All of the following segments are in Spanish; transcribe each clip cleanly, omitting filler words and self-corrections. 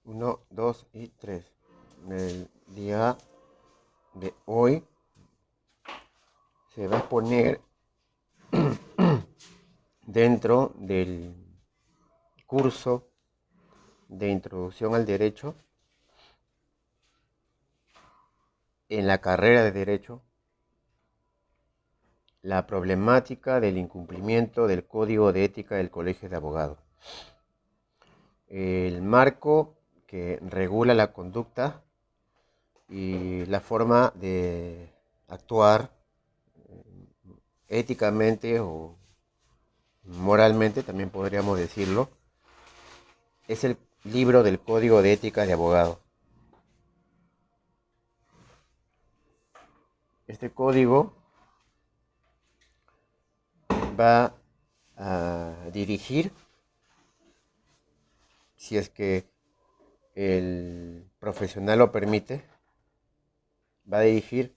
Uno, 2 y 3. En el día de hoy se va a exponer dentro del curso de introducción al derecho en la carrera de derecho la problemática del incumplimiento del Código de Ética del Colegio de Abogados. El marco que regula la conducta y la forma de actuar éticamente o moralmente, también podríamos decirlo, es el libro del Código de Ética de Abogado. Este código va a dirigir, si es que el profesional lo permite, va a dirigir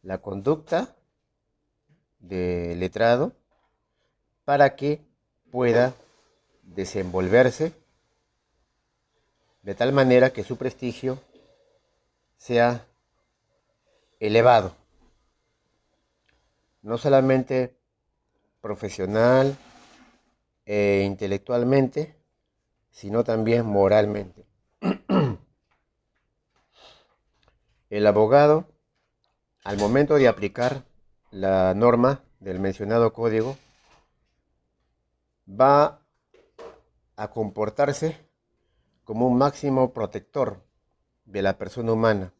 la conducta del letrado para que pueda desenvolverse de tal manera que su prestigio sea elevado, no solamente profesional e intelectualmente, sino también moralmente. El abogado, al momento de aplicar la norma del mencionado código, va a comportarse como un máximo protector de la persona humana,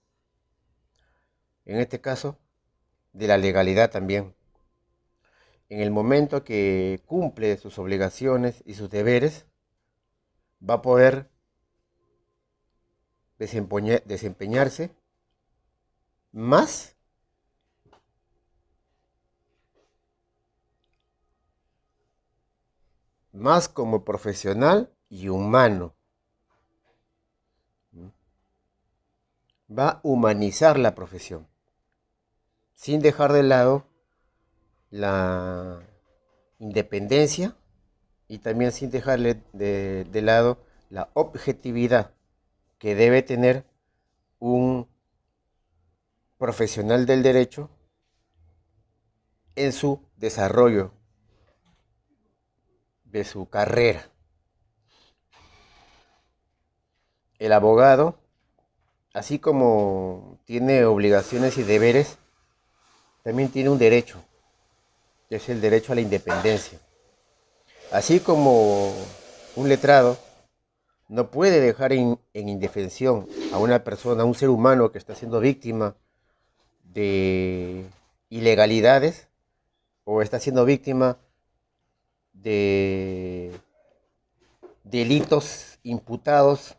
en este caso, de la legalidad también. En el momento que cumple sus obligaciones y sus deberes, va a poder desempeñarse más como profesional y humano. Va a humanizar la profesión, sin dejar de lado la independencia y también sin dejarle de lado la objetividad que debe tener un profesional del derecho en su desarrollo de su carrera. El abogado, así como tiene obligaciones y deberes, también tiene un derecho, que es el derecho a la independencia. Así como un letrado no puede dejar en indefensión a una persona, a un ser humano que está siendo víctima de ilegalidades o está siendo víctima de delitos imputados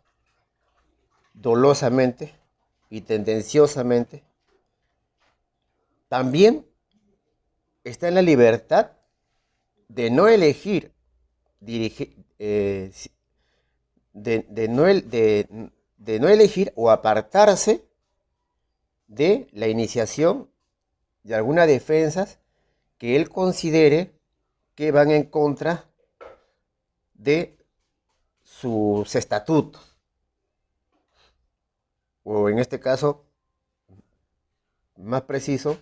dolosamente y tendenciosamente, también está en la libertad de no elegir dirigir, de no elegir o apartarse de la iniciación de algunas defensas que él considere que van en contra de sus estatutos, o en este caso, más preciso,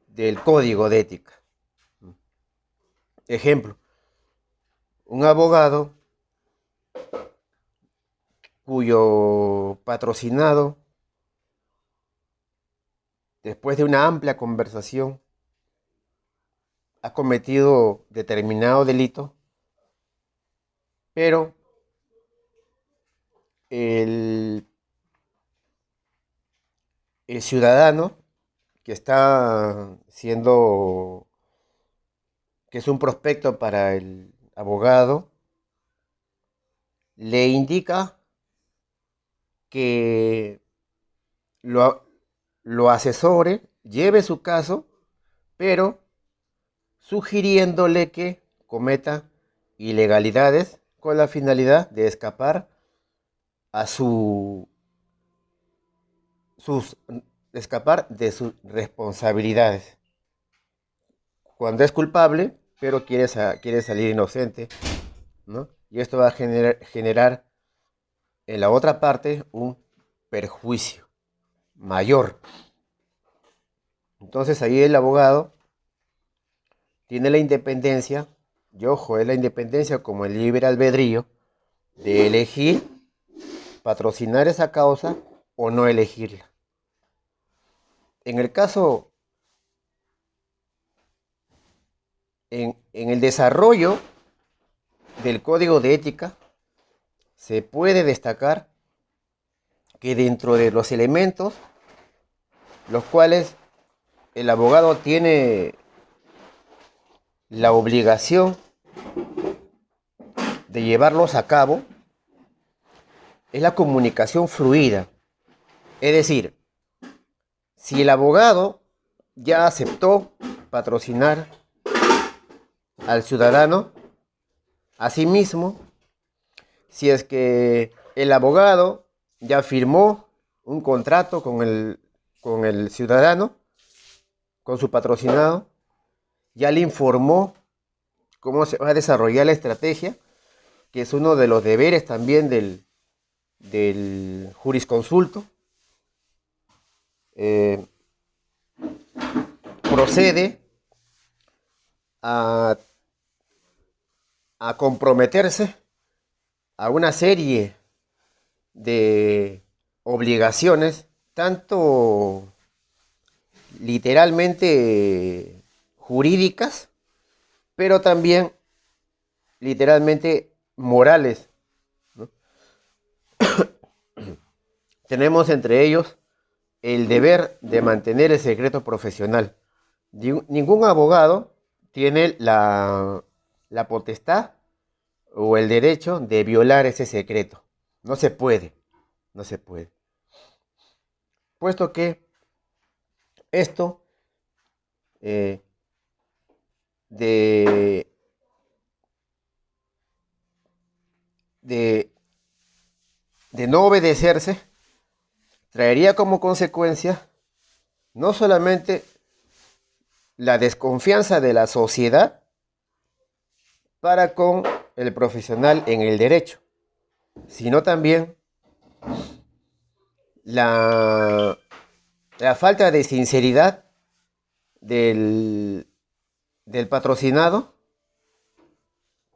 del código de ética. Ejemplo, un abogado cuyo patrocinado, después de una amplia conversación, ha cometido determinado delito, pero el, el ciudadano que está siendo, que es un prospecto para el abogado, le indica que lo, lo asesore, lleve su caso, pero sugiriéndole que cometa ilegalidades con la finalidad de escapar a sus escapar de sus responsabilidades. Cuando es culpable, pero quiere salir inocente, ¿no? Y esto va a generar en la otra parte un perjuicio mayor. Entonces ahí el abogado tiene la independencia, y ojo, es la independencia como el libre albedrío de elegir patrocinar esa causa o no elegirla. En el caso, en el desarrollo del código de ética, se puede destacar que dentro de los elementos los cuales el abogado tiene la obligación de llevarlos a cabo, es la comunicación fluida. Es decir, si el abogado ya aceptó patrocinar al ciudadano, asimismo, si es que el abogado ya firmó un contrato con el ciudadano, con su patrocinado, ya le informó cómo se va a desarrollar la estrategia, que es uno de los deberes también del jurisconsulto. Procede a comprometerse a una serie de obligaciones, tanto literalmente jurídicas, pero también literalmente morales, ¿no? Tenemos entre ellos el deber de mantener el secreto profesional. Ningún abogado tiene la potestad o el derecho de violar ese secreto. No se puede, no se puede. Puesto que esto de, de, de no obedecerse traería como consecuencia no solamente la desconfianza de la sociedad para con el profesional en el derecho, sino también la falta de sinceridad del patrocinado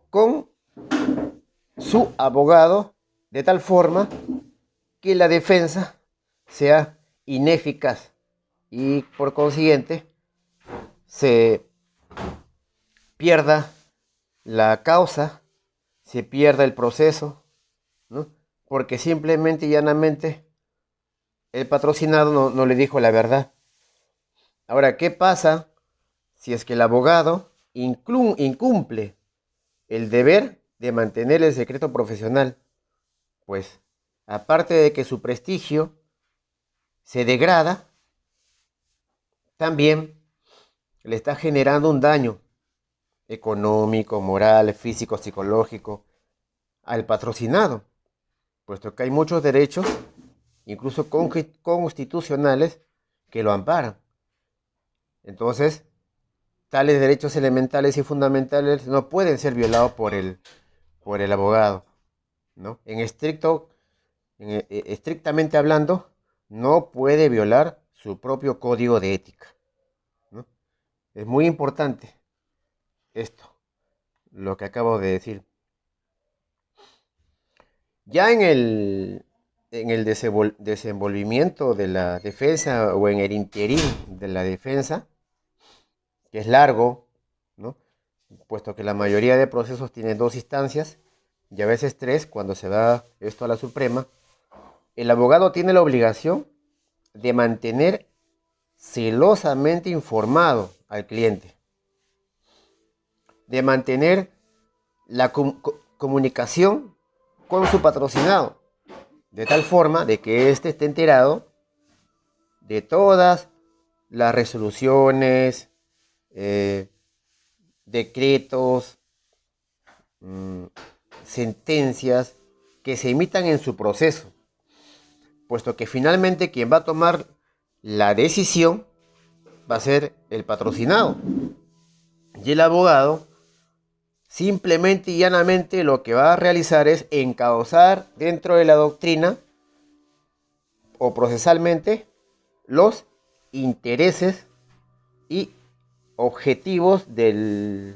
con su abogado, de tal forma que la defensa sea ineficaz y por consiguiente se pierda la causa, se pierda el proceso, ¿no? Porque simplemente y llanamente el patrocinado no le dijo la verdad. Ahora, ¿qué pasa si es que el abogado incumple el deber de mantener el secreto profesional? Pues, aparte de que su prestigio se degrada, también le está generando un daño económico, moral, físico, psicológico al patrocinado, puesto que hay muchos derechos, incluso constitucionales, que lo amparan. Entonces, tales derechos elementales y fundamentales no pueden ser violados por el abogado, ¿no? Estrictamente hablando, no puede violar su propio código de ética, ¿no? Es muy importante esto, lo que acabo de decir. Ya en el desenvolvimiento de la defensa o en el interín de la defensa, que es largo, ¿no? Puesto que la mayoría de procesos tienen 2 instancias y a veces 3 cuando se da esto a la Suprema, el abogado tiene la obligación de mantener celosamente informado al cliente, de mantener la comunicación con su patrocinado, de tal forma de que éste esté enterado de todas las resoluciones, decretos, sentencias que se emitan en su proceso, puesto que finalmente quien va a tomar la decisión va a ser el patrocinado y el abogado simplemente y llanamente lo que va a realizar es encauzar dentro de la doctrina o procesalmente los intereses y objetivos del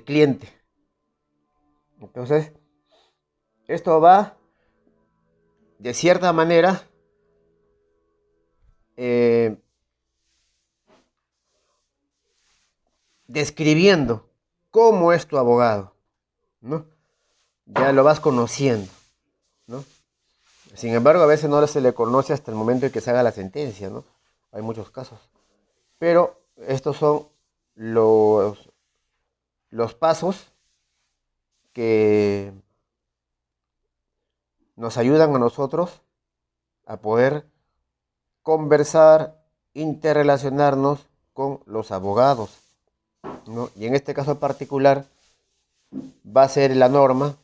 cliente. Entonces, esto va de cierta manera eh, describiendo cómo es tu abogado, ¿no? Ya lo vas conociendo, ¿no? Sin embargo, a veces no se le conoce hasta el momento en que se haga la sentencia, ¿no? Hay muchos casos. Pero estos son los pasos que nos ayudan a nosotros a poder conversar, interrelacionarnos con los abogados, ¿no? Y en este caso particular va a ser la norma,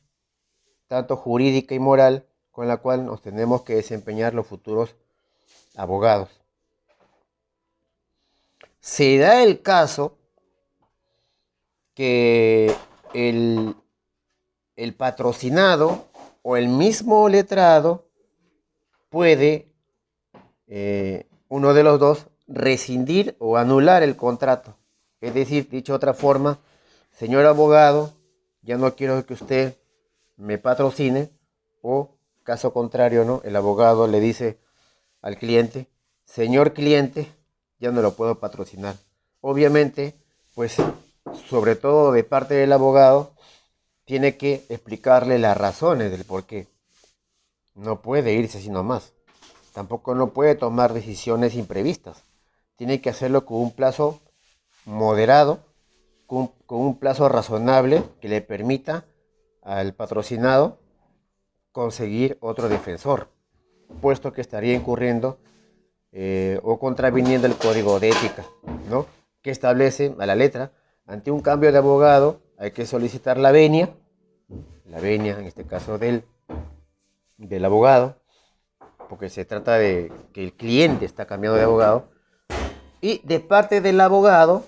tanto jurídica y moral, con la cual nos tenemos que desempeñar los futuros abogados. Se da el caso que el patrocinado o el mismo letrado puede, uno de los dos, rescindir o anular el contrato. Es decir, dicho de otra forma, señor abogado, ya no quiero que usted me patrocine, o caso contrario, ¿no? El abogado le dice al cliente, señor cliente, ya no lo puedo patrocinar. Obviamente, pues, sobre todo de parte del abogado, tiene que explicarle las razones del por qué. No puede irse así nomás. Tampoco no puede tomar decisiones imprevistas. Tiene que hacerlo con un plazo moderado, con un plazo razonable que le permita al patrocinado conseguir otro defensor, puesto que estaría incurriendo o contraviniendo el código de ética, ¿no? Que establece a la letra, ante un cambio de abogado hay que solicitar la venia en este caso del abogado, porque se trata de que el cliente está cambiando de abogado, y de parte del abogado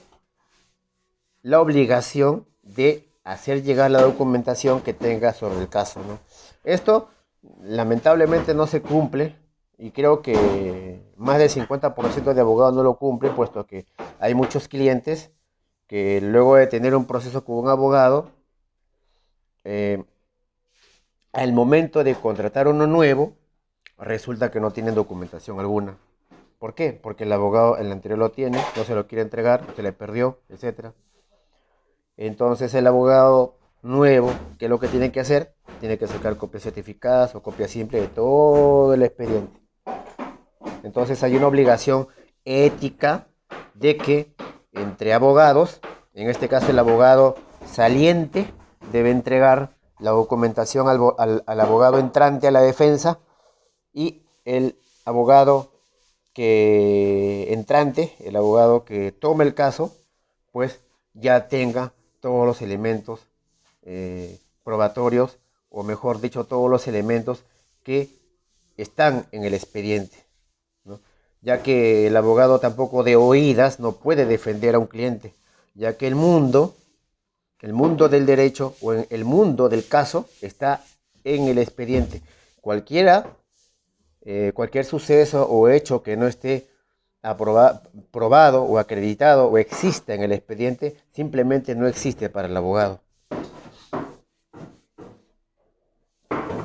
la obligación de hacer llegar la documentación que tenga sobre el caso, ¿no? Esto lamentablemente no se cumple, y creo que más del 50% de abogados no lo cumplen, puesto que hay muchos clientes que luego de tener un proceso con un abogado, eh, al momento de contratar uno nuevo, resulta que no tienen documentación alguna. ¿Por qué? Porque el abogado, el anterior lo tiene, no se lo quiere entregar, se le perdió, etcétera. Entonces el abogado nuevo, ¿qué es lo que tiene que hacer? Tiene que sacar copias certificadas o copia simple de todo el expediente. Entonces hay una obligación ética de que entre abogados, en este caso el abogado saliente debe entregar la documentación al abogado entrante a la defensa, y el abogado entrante, el abogado que tome el caso, pues ya tenga todos los elementos probatorios, o mejor dicho, todos los elementos que están en el expediente, ¿no? Ya que el abogado tampoco de oídas no puede defender a un cliente, ya que el mundo del derecho o en el mundo del caso está en el expediente. Cualquier suceso o hecho que no esté probado o acreditado o exista en el expediente, simplemente no existe para el abogado.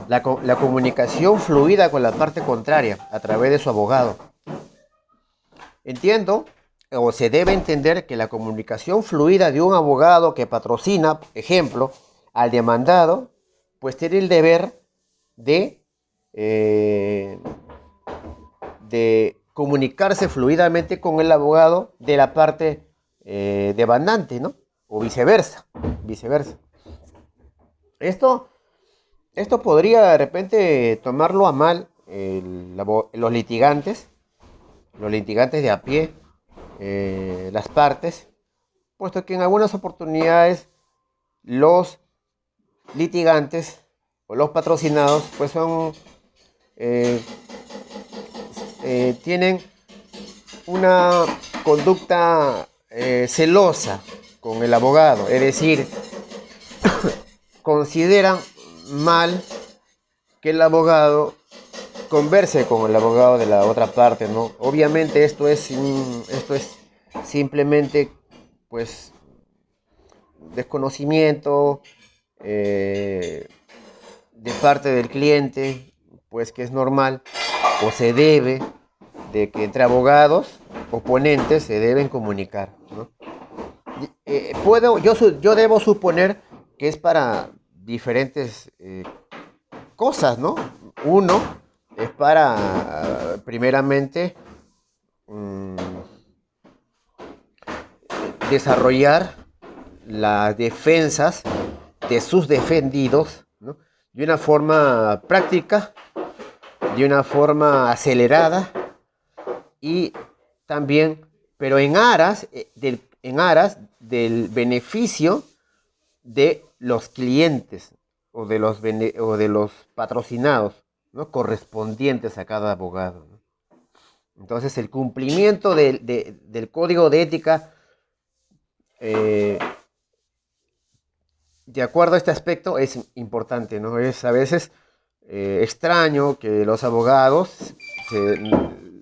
La comunicación fluida con la parte contraria a través de su abogado. Entiendo, o se debe entender, que la comunicación fluida de un abogado que patrocina, ejemplo, al demandado, pues tiene el deber eh, de comunicarse fluidamente con el abogado de la parte demandante, ¿no? O viceversa, viceversa. Esto podría de repente tomarlo a mal los litigantes de a pie, las partes, puesto que en algunas oportunidades los litigantes o los patrocinados pues eh, tienen una conducta celosa con el abogado, es decir, consideran mal que el abogado converse con el abogado de la otra parte, ¿no? Obviamente esto es simplemente, pues, desconocimiento de parte del cliente, pues que es normal o se debe de que entre abogados oponentes se deben comunicar, ¿no? Yo debo suponer que es para diferentes cosas, ¿no? Uno es para, primeramente, mmm, desarrollar las defensas de sus defendidos, ¿no? De una forma práctica, de una forma acelerada y también, pero en aras del beneficio de los clientes o de los patrocinados, ¿no? Correspondientes a cada abogado, ¿no? Entonces el cumplimiento del código de ética, eh, de acuerdo a este aspecto, es importante, ¿no? Es a veces extraño que los abogados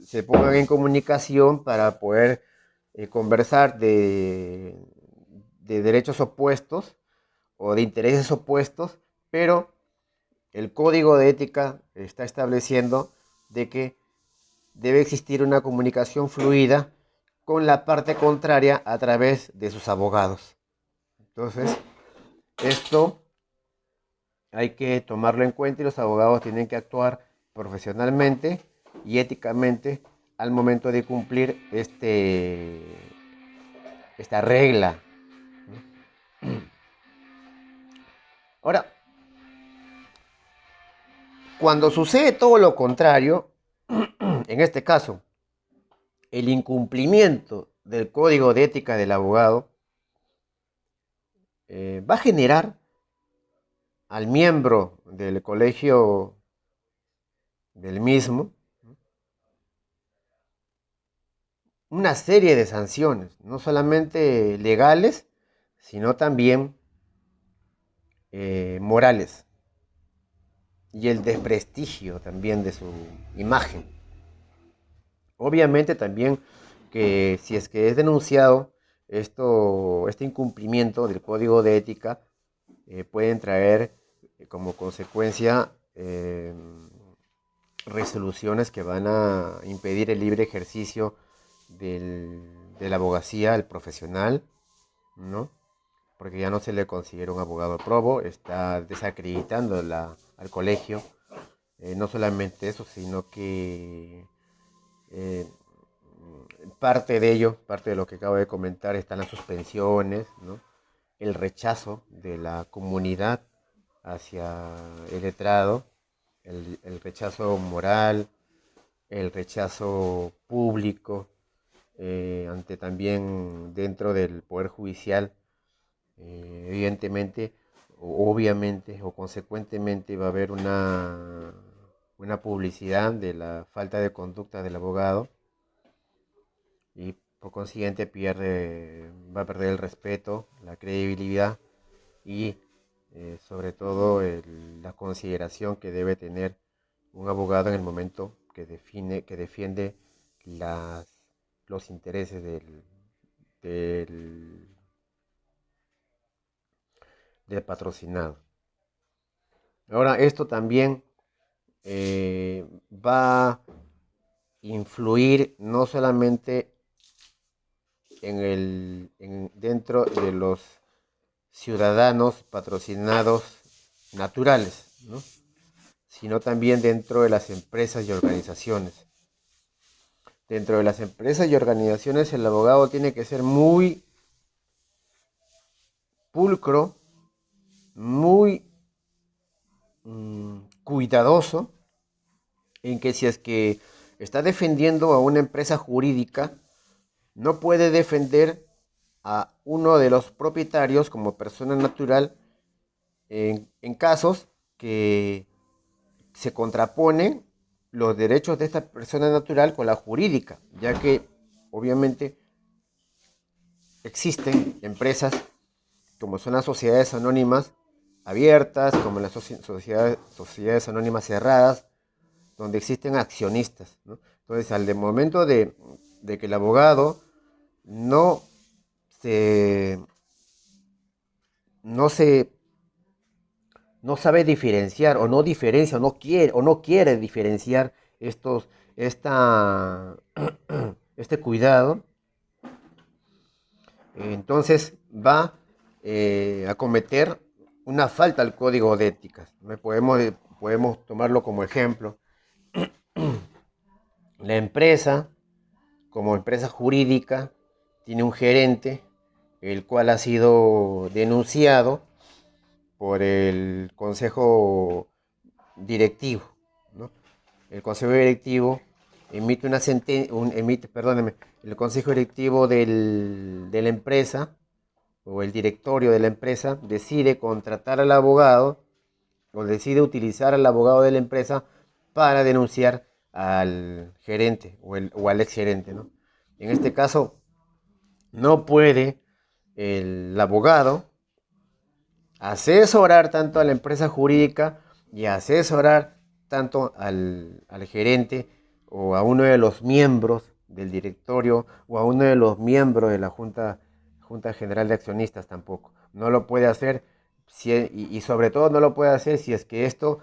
se pongan en comunicación para poder conversar de derechos opuestos o de intereses opuestos, pero el código de ética está estableciendo de que debe existir una comunicación fluida con la parte contraria a través de sus abogados. Entonces, esto hay que tomarlo en cuenta y los abogados tienen que actuar profesionalmente y éticamente al momento de cumplir esta regla. Ahora, cuando sucede todo lo contrario, en este caso, el incumplimiento del código de ética del abogado va a generar al miembro del colegio del mismo una serie de sanciones, no solamente legales, sino también morales, y el desprestigio también de su imagen. Obviamente también que si es que es denunciado este incumplimiento del código de ética, pueden traer como consecuencia resoluciones que van a impedir el libre ejercicio de la abogacía al profesional, ¿no? Porque ya no se le considera un abogado probo, está desacreditando al colegio. No solamente eso, sino que eh, parte de ello, parte de lo que acabo de comentar, están las suspensiones, ¿no? El rechazo de la comunidad hacia el letrado, el rechazo moral, el rechazo público, ante también dentro del Poder Judicial, evidentemente, o obviamente o consecuentemente va a haber una publicidad de la falta de conducta del abogado y por consiguiente va a perder el respeto, la credibilidad y sobre todo la consideración que debe tener un abogado en el momento que defiende los intereses del, del patrocinado. Ahora, esto también va a influir no solamente dentro de los ciudadanos patrocinados naturales, ¿no? Sino también dentro de las empresas y organizaciones. Dentro de las empresas y organizaciones el abogado tiene que ser muy pulcro, muy cuidadoso en que si es que está defendiendo a una empresa jurídica, no puede defender a uno de los propietarios como persona natural en casos que se contraponen los derechos de esta persona natural con la jurídica, ya que obviamente existen empresas como son las sociedades anónimas abiertas, como las sociedades anónimas cerradas, donde existen accionistas, ¿no? Entonces, momento de que el abogado no se, no se, no sabe diferenciar, o no diferencia, o no quiere diferenciar esta, este cuidado, entonces va a cometer una falta al código de éticas. Podemos tomarlo como ejemplo. La empresa, como empresa jurídica, tiene un gerente, el cual ha sido denunciado por el consejo directivo, ¿no? El consejo directivo emite una sentencia, perdóneme, el consejo directivo de la empresa o el directorio de la empresa decide contratar al abogado o decide utilizar al abogado de la empresa para denunciar al gerente o al exgerente, ¿no? En este caso, no puede el abogado asesorar tanto a la empresa jurídica y asesorar tanto al gerente o a uno de los miembros del directorio o a uno de los miembros de la Junta General de Accionistas tampoco. No lo puede hacer y sobre todo no lo puede hacer si es que estos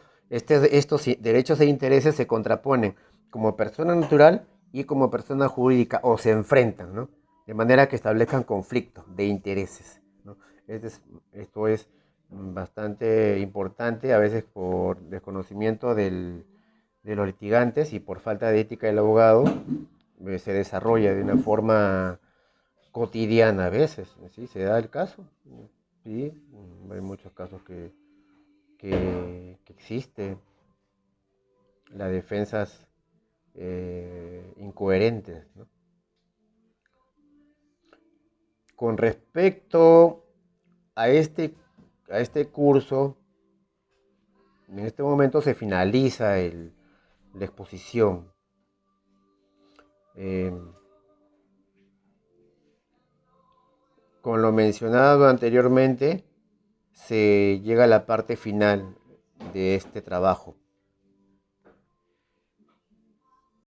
derechos e intereses se contraponen como persona natural y como persona jurídica o se enfrentan, ¿no? De manera que establezcan conflictos de intereses, ¿no? Esto es bastante importante, a veces por desconocimiento de los litigantes y por falta de ética del abogado, se desarrolla de una forma cotidiana a veces, ¿sí? Se da el caso, sí, hay muchos casos que existe, las defensas incoherentes, ¿no? Con respecto a a este curso, en este momento se finaliza la exposición. Eh, con lo mencionado anteriormente, se llega a la parte final de este trabajo.